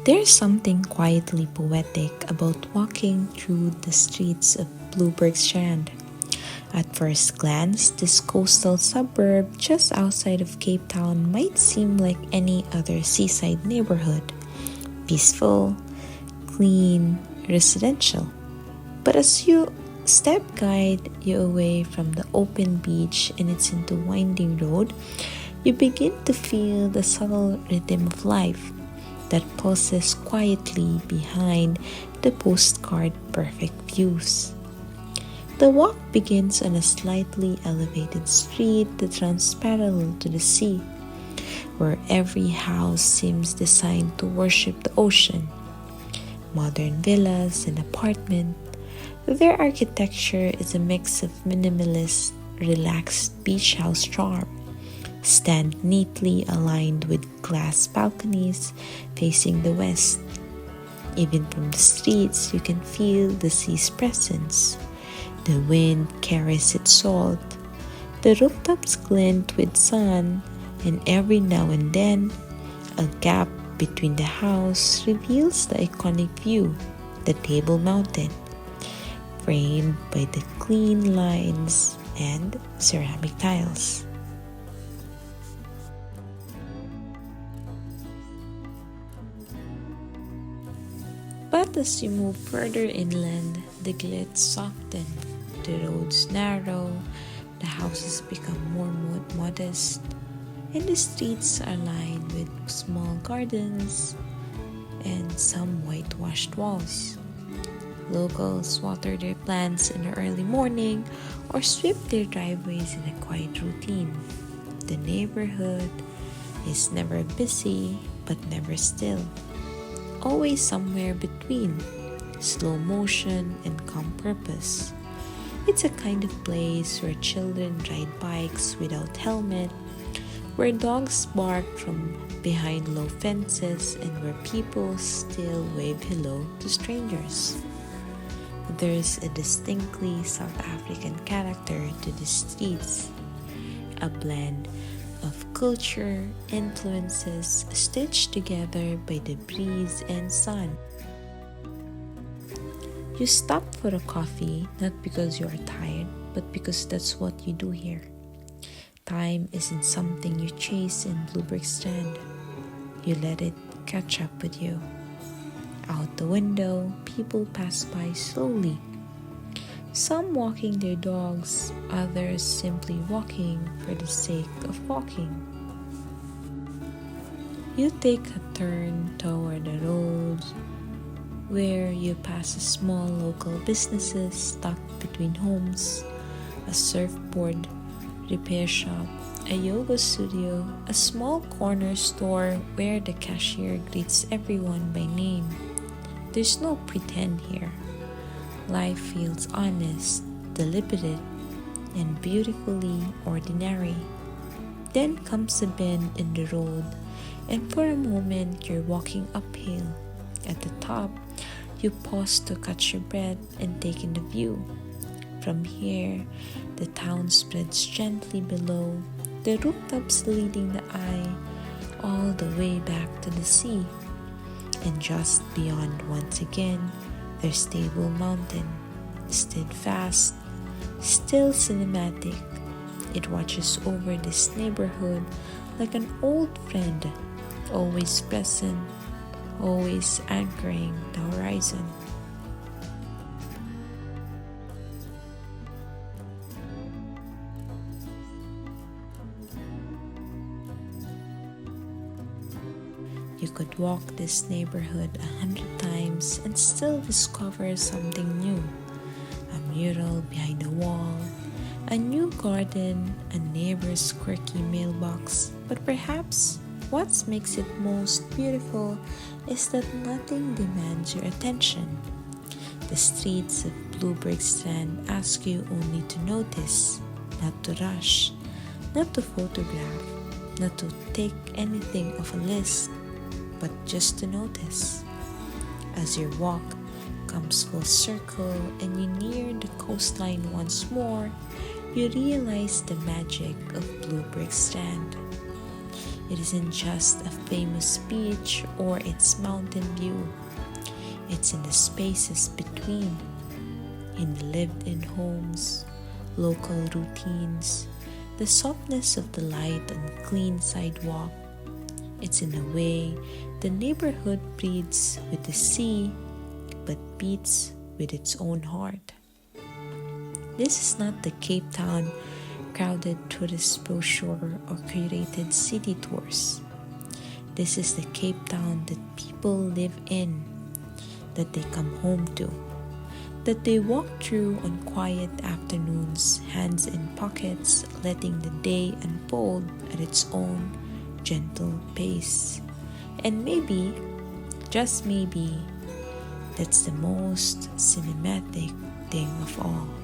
There's something quietly poetic about walking through the streets of Bloubergstrand. At first glance, this coastal suburb just outside of Cape Town might seem like any other seaside neighborhood: peaceful, clean, residential. But as you step guide you away from the open beach and it's into winding road, you begin to feel the subtle rhythm of life that pulses quietly behind the postcard perfect views. The walk begins on a slightly elevated street that runs parallel to the sea, where every house seems designed to worship the ocean. Modern villas and apartments, their architecture is a mix of minimalist, relaxed beach house charm, stand neatly aligned with glass balconies facing the west. Even from the streets, you can feel the sea's presence. The wind carries its salt. The rooftops glint with sun, and every now and then, a gap between the house reveals the iconic view, the Table Mountain, framed by the clean lines and ceramic tiles. But as you move further inland, the glades soften, the roads narrow, the houses become more modest, and the streets are lined with small gardens and some whitewashed walls. Locals water their plants in the early morning or sweep their driveways in a quiet routine. The neighborhood is never busy but never still, always somewhere between slow motion and calm purpose. It's a kind of place where children ride bikes without helmet, where dogs bark from behind low fences, and where people still wave hello to strangers. There's a distinctly South African character to the streets, a blend of culture influences stitched together by the breeze and sun. You stop for a coffee not because you are tired, but because that's what you do here. Time isn't something you chase in Bloubergstrand. You let it catch up with you. Out the window, people pass by slowly. Some walking their dogs, others simply walking for the sake of walking. You take a turn toward the road where you pass a small local businesses tucked between homes, a surfboard repair shop, a yoga studio, a small corner store where the cashier greets everyone by name. There's no pretend here. Life feels honest, deliberate, and beautifully ordinary. Then comes a bend in the road, and for a moment you're walking uphill. At the top, you pause to catch your breath and take in the view. From here, the town spreads gently below, the rooftops leading the eye all the way back to the sea. And just beyond, once again, there's Table Mountain, steadfast, still cinematic. It watches over this neighborhood like an old friend, always present, always anchoring the horizon. You could walk this neighborhood 100 times and still discover something new. A mural behind a wall, a new garden, a neighbor's quirky mailbox. But perhaps what makes it most beautiful is that nothing demands your attention. The streets of Bloubergstrand ask you only to notice, not to rush, not to photograph, not to take anything off a list, but just to notice. As your walk comes full circle and you near the coastline once more, you realize the magic of Bloubergstrand. It isn't just a famous beach or its mountain view. It's in the spaces between, in the lived-in homes, local routines, the softness of the light on clean sidewalk. It's in the way the neighborhood breathes with the sea, but beats with its own heart. This is not the Cape Town crowded tourist brochure or curated city tours. This is the Cape Town that people live in, that they come home to, that they walk through on quiet afternoons, hands in pockets, letting the day unfold at its own gentle pace. And maybe, just maybe, that's the most cinematic thing of all.